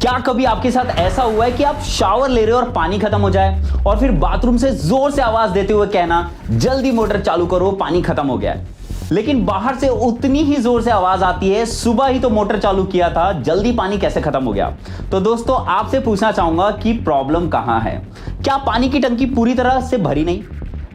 क्या कभी आपके साथ ऐसा हुआ है कि आप शावर ले रहे हो और पानी खत्म हो जाए और फिर बाथरूम से जोर से आवाज देते हुए कहना जल्दी मोटर चालू करो पानी खत्म हो गया है, लेकिन बाहर से उतनी ही जोर से आवाज आती है सुबह ही तो मोटर चालू किया था, जल्दी पानी कैसे खत्म हो गया। तो दोस्तों आपसे पूछना चाहूंगा कि प्रॉब्लम कहां है। क्या पानी की टंकी पूरी तरह से भरी नहीं?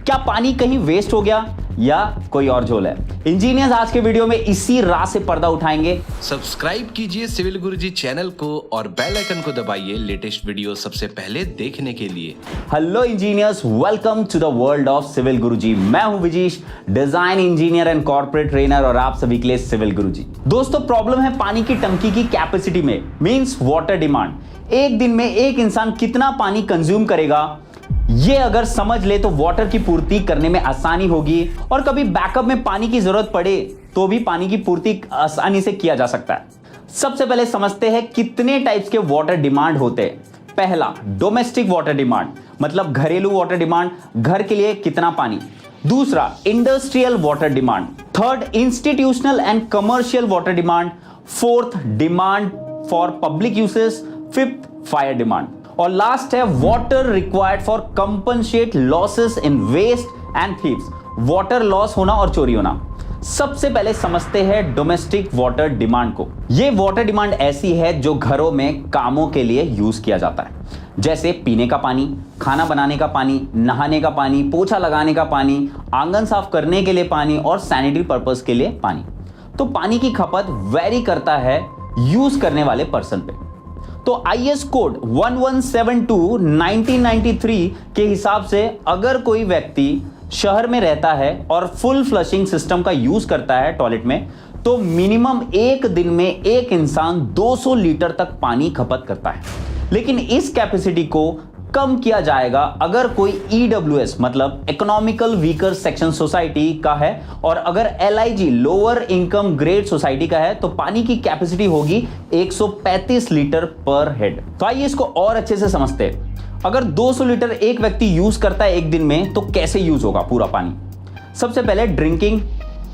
क्या पानी कहीं वेस्ट हो गया या कोई और झोल है? इंजीनियर्स आज के वीडियो में इसी राज से पर्दा उठाएंगे। सब्सक्राइब कीजिए सिविल गुरुजी चैनल को और बेल आइकन को दबाइए लेटेस्ट वीडियो सबसे पहले देखने के लिए। Hello engineers, welcome to the world of civil Guruji. मैं हूं Vijeesh, design engineer and corporate trainer, और आप सभी के लिए सिविल गुरुजी। दोस्तों प्रॉब्लम है पानी की टंकी की कैपेसिटी में, मींस वाटर डिमांड। एक दिन में एक इंसान कितना पानी कंज्यूम करेगा, ये अगर समझ ले तो वाटर की पूर्ति करने में आसानी होगी, और कभी बैकअप में पानी की जरूरत पड़े तो भी पानी की पूर्ति आसानी से किया जा सकता है। सबसे पहले समझते हैं कितने टाइप्स के वाटर डिमांड होते हैं। पहला, डोमेस्टिक वाटर डिमांड, मतलब घरेलू वाटर डिमांड, घर के लिए कितना पानी। दूसरा, industrial water demand. Third, institutional and commercial water demand. Fourth, demand for public uses. Fifth, fire demand. और लास्ट है water required for compensate losses in waste and thieves, water loss होना और चोरी होना। सबसे पहले समझते हैं डोमेस्टिक वाटर डिमांड को। ये वाटर डिमांड ऐसी है जो घरों में कामों के लिए यूज किया जाता है, जैसे पीने का पानी, खाना बनाने का पानी, नहाने का पानी, पोछा लगाने का पानी, आंगन साफ करने के लिए पानी और सैनिटरी पर्पस के लिए पानी। तो पानी की खपत वेरी करता है यूज करने वाले पर्सन पे। तो आईएस कोड 1172 1993 के हिसाब से अगर कोई व्यक्ति शहर में रहता है और फुल फ्लशिंग सिस्टम का यूज करता है टॉयलेट में, तो मिनिमम एक दिन में एक इंसान 200 लीटर तक पानी खपत करता है। लेकिन इस कैपेसिटी को कम किया जाएगा अगर कोई ईडब्ल्यूएस मतलब इकोनॉमिकल वीकर सेक्शन सोसाइटी का है, और अगर LIG lower income grade society का है तो पानी की कैपेसिटी होगी 135 लीटर पर हेड। तो आइए इसको और अच्छे से समझते हैं। अगर 200 लीटर एक व्यक्ति यूज करता है एक दिन में तो कैसे यूज होगा पूरा पानी। सबसे पहले ड्रिंकिंग,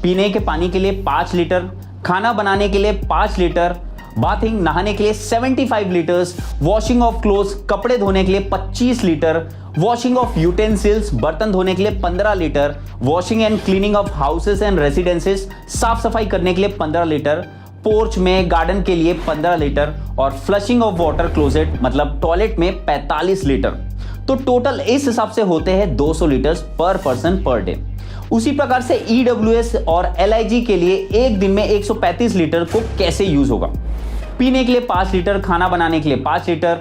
पीने के पानी के लिए 5 लीटर, खाना बनाने के लिए 5 लीटर, बाथिंग नहाने के लिए 75 लीटर्स, वॉशिंग ऑफ क्लोथ्स कपड़े धोने के लिए 25 लीटर, वॉशिंग ऑफ यूटेंसिल्स बर्तन धोने के लिए 15 litre, washing and cleaning of houses and residences साफ सफाई करने के लिए 15 लीटर, पोर्च में गार्डन के लिए 15 लीटर, और फ्लशिंग ऑफ वाटर क्लोजेट मतलब टॉयलेट में 45 लीटर। तो टोटल इस हिसाब से होते हैं 200 लीटर पर पर्सन पर डे। उसी प्रकार से ईडब्ल्यूएस और एलआईजी के लिए एक दिन में 135 लीटर को कैसे यूज होगा। पीने के लिए 5 लीटर, खाना बनाने के लिए 5 लीटर,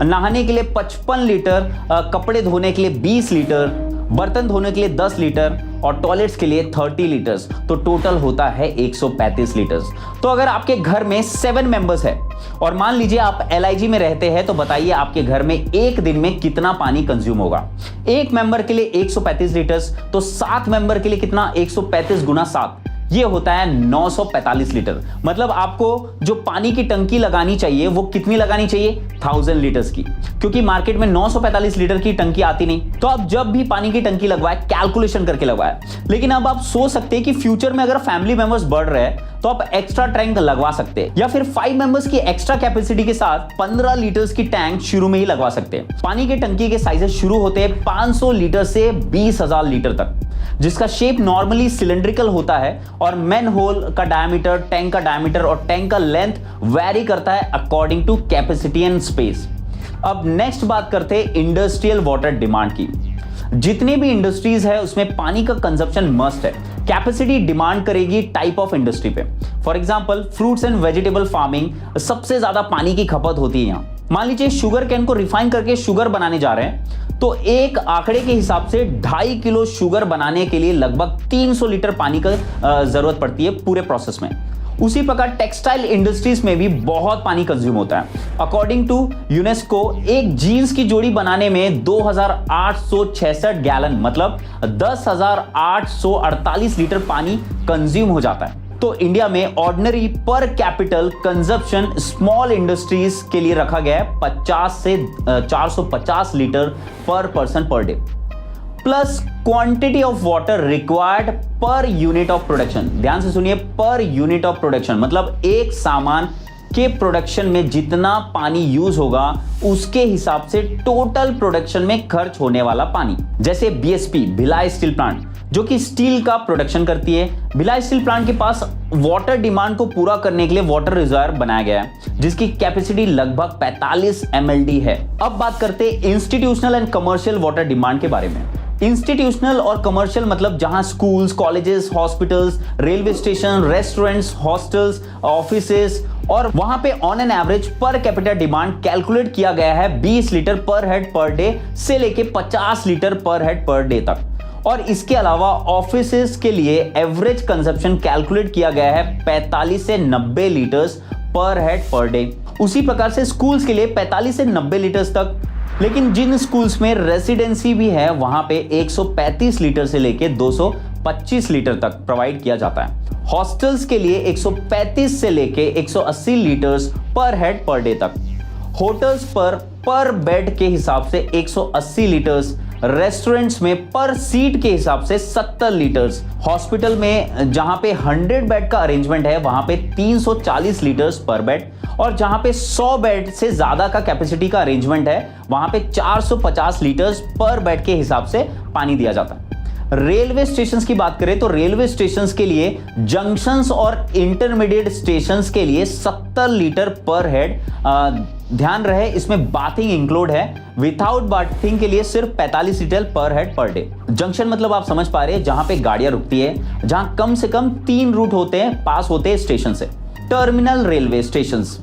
नहाने के लिए 55 लीटर, कपड़े धोने के लिए 20 लीटर, बर्तन धोने के लिए 10 लीटर और टॉयलेट्स के लिए 30 लीटर्स। तो टोटल होता है 135 लीटर्स। तो अगर आपके घर में 7 मेंबर्स है और मान लीजिए आप एलआईजी में रहते हैं, तो बताइए आपके घर में एक दिन में कितना पानी कंज्यूम होगा। एक मेंबर के लिए 135 लीटर्स, तो 7 मेंबर के लिए कितना, 135 गुना 7, ये होता है 945 लीटर। मतलब आपको जो पानी की टंकी लगानी चाहिए वो कितनी लगानी चाहिए, 1000 लीटर्स की, क्योंकि मार्केट में 945 लीटर की टंकी आती नहीं। तो आप जब भी पानी की टंकी लगवाए कैलकुलेशन करके लगवाए। लेकिन अब आप सोच सकते हैं कि फ्यूचर में अगर फैमिली मेंबर्स बढ़ रहे हैं तो आप एक्स्ट्रा टैंक लगवा सकते हैं, या फिर 5 मेंबर्स की एक्स्ट्रा कैपेसिटी के साथ 15 लीटर्स की टैंक शुरू में ही लगवा सकते हैं। पानी की टंकी के साइजेस शुरू होते हैं 500 लीटर से 20,000 लीटर तक, जिसका शेप नॉर्मली सिलेंड्रिकल होता है, और मैन होल का डायमीटर, टैंक का डायमीटर और टैंक का लेंथ वेरी करता है according to capacity and space. अब नेक्स्ट बात करते हैं इंडस्ट्रियल वाटर डिमांड की। जितनी भी इंडस्ट्रीज है उसमें पानी का कंजप्शन मस्ट है। कैपेसिटी डिमांड करेगी टाइप ऑफ इंडस्ट्री पे। For example fruits and vegetable farming सबसे ज्यादा पानी की खपत होती है यहाँ। मान लीजिए शुगर कैन को रिफाइन करके शुगर बनाने जा रहे हैं, तो एक आंकड़े के हिसाब से 2.5 किलो शुगर बनाने के लिए लगभग 300 लीटर पानी का जरूरत पड़ती है पूरे प्रोसेस में। उसी प्रकार टेक्सटाइल इंडस्ट्रीज में भी बहुत पानी कंज्यूम होता है। अकॉर्डिंग टू यूनेस्को एक जीन्स की जोड़ी बनाने में 2866 गैलन मतलब 10,848 लीटर पानी कंज्यूम हो जाता है। तो इंडिया में ऑर्डिनरी पर कैपिटल कंजप्शन स्मॉल इंडस्ट्रीज के लिए रखा गया है 50 से 450 लीटर पर person per day, plus quantity of water required per unit of production. ध्यान से सुनिए, पर यूनिट ऑफ प्रोडक्शन मतलब एक सामान के प्रोडक्शन में जितना पानी यूज होगा उसके हिसाब से टोटल प्रोडक्शन में खर्च होने वाला पानी। जैसे बीएसपी भिलाई स्टील प्लांट जो कि स्टील का प्रोडक्शन करती है, भिलाई स्टील प्लांट के पास वाटर डिमांड को पूरा करने के लिए वाटर रिजर्वायर बनाया गया है जिसकी कैपेसिटी लगभग 45 mld है। अब बात करते हैं institutional and commercial water demand के बारे में। इंस्टीट्यूशनल और कमर्शियल मतलब जहां schools, colleges, hospitals, railway station, restaurants, hostels, offices और वहां पे on an average per capita demand calculate किया गया है 20 लीटर पर हेड पर डे से लेके 50 लीटर पर हेड पर डे तक। और इसके अलावा ऑफिसेस के लिए एवरेज कंजप्शन कैलकुलेट किया गया है 45 से 90 लीटर्स पर हेड पर डे। उसी प्रकार से स्कूल्स के लिए 45 से 90 लीटर्स तक, लेकिन जिन स्कूल्स में रेसिडेंसी भी है वहां पे 135 लीटर से लेके 225 लीटर तक प्रोवाइड किया जाता है। हॉस्टल्स के लिए 135 से लेके 180 लीटर्स पर हेड पर डे तक। होटल्स पर बेड के हिसाब से 180 लीटर्स, रेस्टोरेंट्स में पर सीट के हिसाब से 70 लीटर्स, हॉस्पिटल में जहां पे 100 बेड का अरेंजमेंट है वहां पे 340 लीटर्स पर बेड, और जहां पे 100 बेड से ज्यादा का कैपेसिटी का अरेंजमेंट है वहां पे 450 लीटर्स पर बेड के हिसाब से पानी दिया जाता है। रेलवे स्टेशंस की बात करें तो रेलवे स्टेशंस के लिए जंक्शंस और इंटरमीडिएट स्टेशंस के लिए 70 लीटर पर हेड। ध्यान रहे इसमें बाथिंग इंक्लूड है, विदाउट बाथिंग के लिए सिर्फ 45 लीटर पर हेड पर डे। जंक्शन मतलब आप समझ पा रहे हैं जहां पे गाड़ियां रुकती है, जहां कम से कम 3 रूट होते हैं, पास होते हैं स्टेशन से। Terminal railway stations,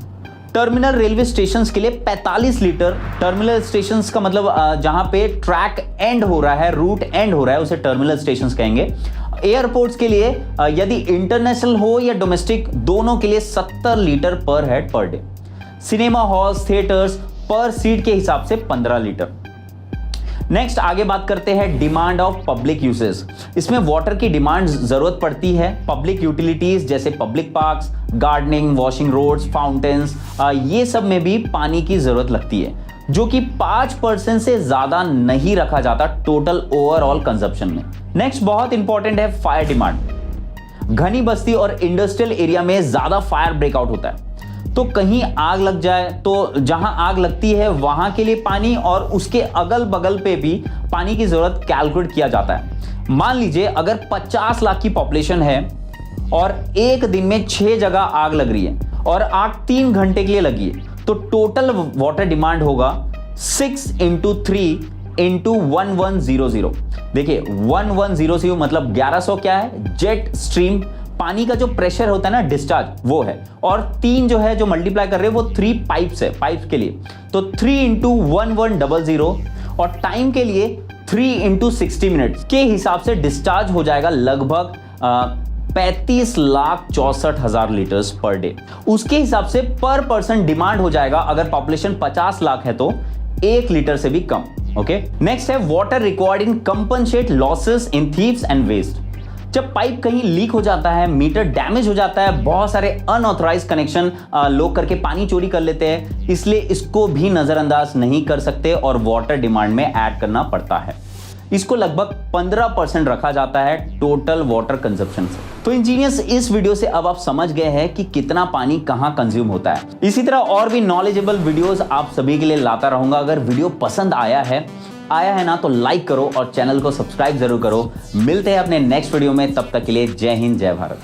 terminal railway stations के लिए 45 लीटर। टर्मिनल स्टेशंस का मतलब जहां पे ट्रैक एंड हो रहा है, रूट एंड हो रहा है, उसे टर्मिनल स्टेशंस कहेंगे। एयरपोर्ट्स के लिए यदि इंटरनेशनल हो या डोमेस्टिक दोनों के लिए 70 लीटर पर head per day. Cinema halls, theatres पर सीट के हिसाब से 15 लीटर। नेक्स्ट आगे बात करते हैं डिमांड ऑफ पब्लिक यूसेज। इसमें वाटर की डिमांड जरूरत पड़ती है पब्लिक यूटिलिटीज जैसे public parks, gardening, washing roads, fountains, ये सब में भी पानी की जरूरत लगती है जो कि 5% से ज्यादा नहीं रखा जाता टोटल ओवरऑल कंजप्शन में। नेक्स्ट बहुत इंपॉर्टेंट है फायर डिमांड। घनी बस्ती और इंडस्ट्रियल एरिया में ज्यादा फायर ब्रेकआउट होता है, तो कहीं आग लग जाए तो जहां आग लगती है वहां के लिए पानी और उसके अगल बगल पे भी पानी की जरूरत कैलकुलेट किया जाता है। मान लीजिए अगर 50 लाख की पॉपुलेशन है और एक दिन में 6 जगह आग लग रही है और आग 3 घंटे के लिए लगी है, तो टोटल वाटर डिमांड होगा 6 × 3 × 1100। देखिए 1100 मतलब 1100 क्या है, जेट स्ट्रीम पानी का जो प्रेशर होता है ना, डिस्चार्ज, वो है, और 3 जो है जो मल्टीप्लाई कर रहे हैं वो 3 पाइप्स है, पाइप्स के लिए, तो 3 × 1100 और टाइम के लिए 3 × 60 मिनट्स के हिसाब से डिस्चार्ज हो जाएगा लगभग 35,64,000 लीटर्स पर डे। उसके हिसाब से पर पर्सन डिमांड हो जाएगा अगर पॉपुलेशन 50 लाख है तो 1 लीटर से भी कम। ओके, नेक्स्ट है water required in compensate losses in thieves and waste. जब पाइप कहीं लीक हो जाता है, मीटर डैमेज हो जाता है, बहुत सारे अनऑथराइज्ड कनेक्शन लोग करके पानी चोरी कर लेते हैं, इसलिए इसको भी नजरअंदाज नहीं कर सकते और वाटर डिमांड में ऐड करना पड़ता है। इसको लगभग 15% रखा जाता है टोटल वाटर कंजप्शन से। तो इंजीनियर्स इस वीडियो से अब आप समझ गए हैं कि कितना पानी कहां कंज्यूम होता है। इसी तरह और भी नॉलेजेबल वीडियोस आप सभी के लिए लाता रहूंगा। अगर वीडियो पसंद आया है ना तो लाइक करो और चैनल को सब्सक्राइब जरूर करो। मिलते हैं अपने नेक्स्ट वीडियो में, तब तक के लिए जय हिंद, जय भारत।